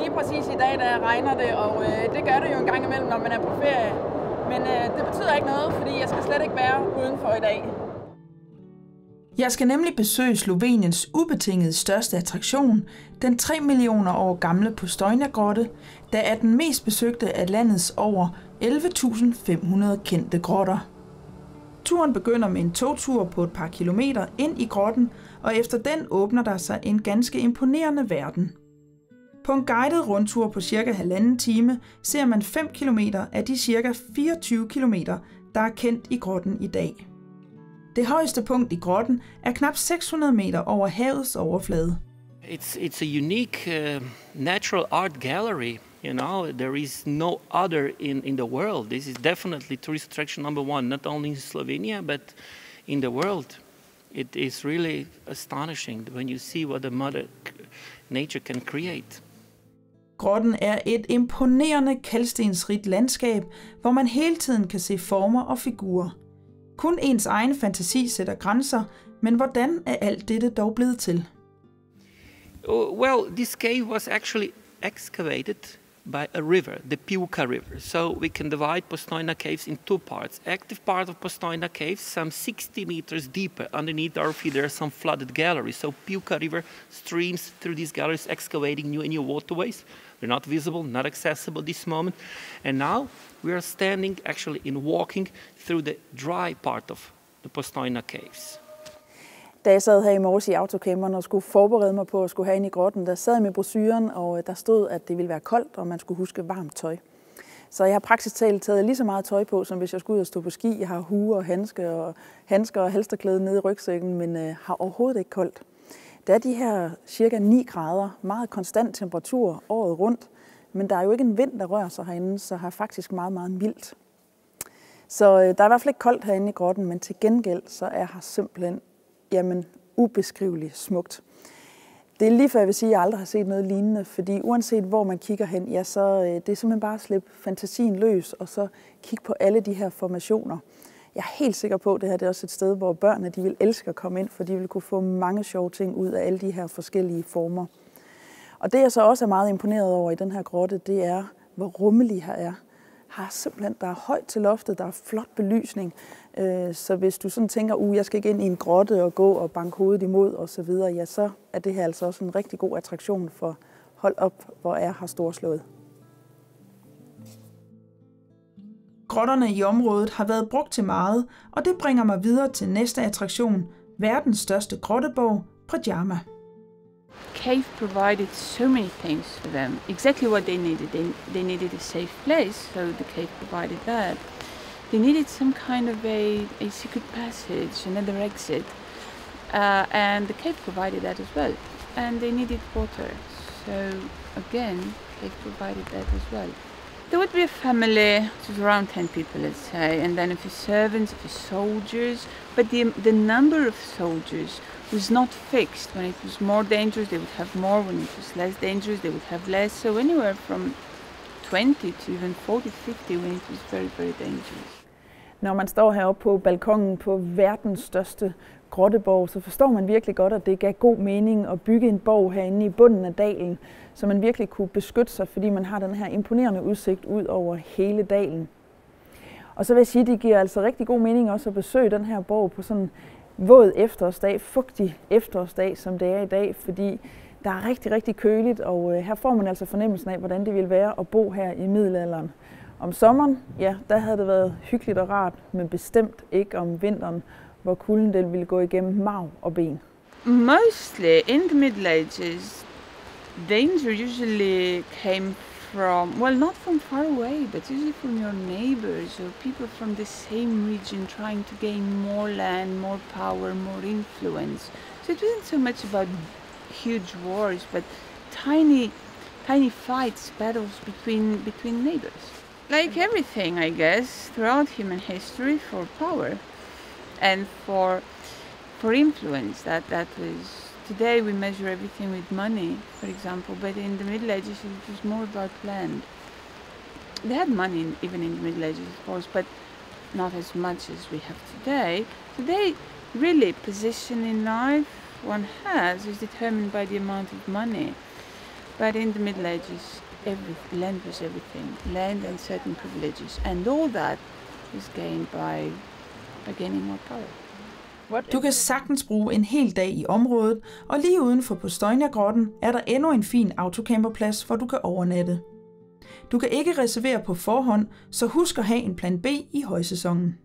lige præcis i dag, der regner det, og det gør det jo en gang imellem, når man er på ferie. Men det betyder ikke noget, fordi jeg skal slet ikke være udenfor i dag. Jeg skal nemlig besøge Sloveniens ubetinget største attraktion, den 3 millioner år gamle Postojna-grotte, der er den mest besøgte af landets over 11.500 kendte grotter. Turen begynder med en togtur på et par kilometer ind i grotten, og efter den åbner der sig en ganske imponerende verden. På en guided rundtur på cirka 1,5 time ser man 5 kilometer af de cirka 24 kilometer, der er kendt i grotten i dag. Det højeste punkt i grotten er knap 600 meter over havets overflade. It's a unique natural art gallery. You know, there is no other in the world. This is definitely tourist attraction number one, not only in Slovenia, but in the world. It is really astonishing when you see what the mother nature can create. Grotten er et imponerende kalkstensrigt landskab, hvor man hele tiden kan se former og figurer. Kun ens egen fantasi sætter grænser, men hvordan er alt dette dog blevet til? Well, this cave was actually excavated by a river, the Piuka River. So we can divide Postojna caves in two parts. Active part of Postojna caves, some 60 meters deeper underneath our feet, there are some flooded galleries. So Piuka River streams through these galleries, excavating new and new waterways. They're not visible, not accessible at this moment. And now we are standing actually in walking through the dry part of the Postojna caves. Da jeg sad her i morges i autocamperen og skulle forberede mig på at skulle have ind i grotten, der sad jeg med brochuren, og der stod, at det ville være koldt, og man skulle huske varmt tøj. Så jeg har praktisk talt taget lige så meget tøj på, som hvis jeg skulle ud og stå på ski. Jeg har hue og handsker og halsterklæde nede i rygsækken, men har overhovedet ikke koldt. Der er de her cirka 9 grader, meget konstant temperatur året rundt, men der er jo ikke en vind, der rører sig herinde, så har faktisk meget, meget mildt. Så der er i hvert fald ikke koldt herinde i grotten, men til gengæld så er her simpelthen ubeskriveligt smukt. Det er lige før jeg vil sige, at jeg aldrig har set noget lignende, fordi uanset hvor man kigger hen, ja, så det er simpelthen bare at slippe fantasien løs, og så kigge på alle de her formationer. Jeg er helt sikker på, at det her det er også et sted, hvor børnene de vil elske at komme ind, for de vil kunne få mange sjove ting ud af alle de her forskellige former. Og det jeg så også er meget imponeret over i den her grotte, det er, hvor rummelig her er. Der er højt til loftet, der er flot belysning, så hvis du sådan tænker, jeg skal ikke ind i en grotte og gå og banke hovedet imod osv., ja, så er det her altså også en rigtig god attraktion for hold op, hvor er her storslået. Grotterne i området har været brugt til meget, og det bringer mig videre til næste attraktion, verdens største grotteborg, Predjama. Cave provided so many things for them, exactly what they needed. They needed a safe place, so the cave provided that. They needed some kind of a secret passage, another exit, and the cave provided that as well. And they needed water, so again, cave provided that as well. There would be a family, which was around 10 people, let's say, and then a few servants, a few soldiers, but the number of soldiers was not fixed. When it was more dangerous, they would have more. When it was less dangerous, they would have less. So anywhere from 20 to even 40, 50 when it was very, very dangerous. Når man står heroppe på balkongen på verdens største grotteborg, så forstår man virkelig godt, at det gav god mening at bygge en borg herinde i bunden af dalen, så man virkelig kunne beskytte sig, fordi man har den her imponerende udsigt ud over hele dalen. Og så vil jeg sige, at det giver altså rigtig god mening også at besøge den her borg på sådan en våd efterårsdag, fugtig efterårsdag, som det er i dag, fordi der er rigtig, rigtig køligt, og her får man altså fornemmelsen af, hvordan det ville være at bo her i middelalderen. Om sommeren, ja, der havde det været hyggeligt og rart, men bestemt ikke om vinteren, hvor kulden den ville gå igennem marv og ben. Mostly in the Middle Ages, danger usually came from, well, not from far away, but usually from your neighbors or people from the same region trying to gain more land, more power, more influence. So it wasn't so much about huge wars, but tiny fights, battles between neighbors. Like everything, I guess, throughout human history, for power and for influence. That was, today we measure everything with money, for example, but in the Middle Ages it was more about land. They had money even in the Middle Ages, of course, but not as much as we have today. Today, really, position in life one has is determined by the amount of money. But in the Middle Ages, land was everything. Land and certain privileges. And all that is gained by gaining more power. Du kan sagtens bruge en hel dag i området, og lige uden for Postojna-grotten er der endnu en fin autocamperplads, hvor du kan overnatte. Du kan ikke reservere på forhånd, så husk at have en plan B i højsæsonen.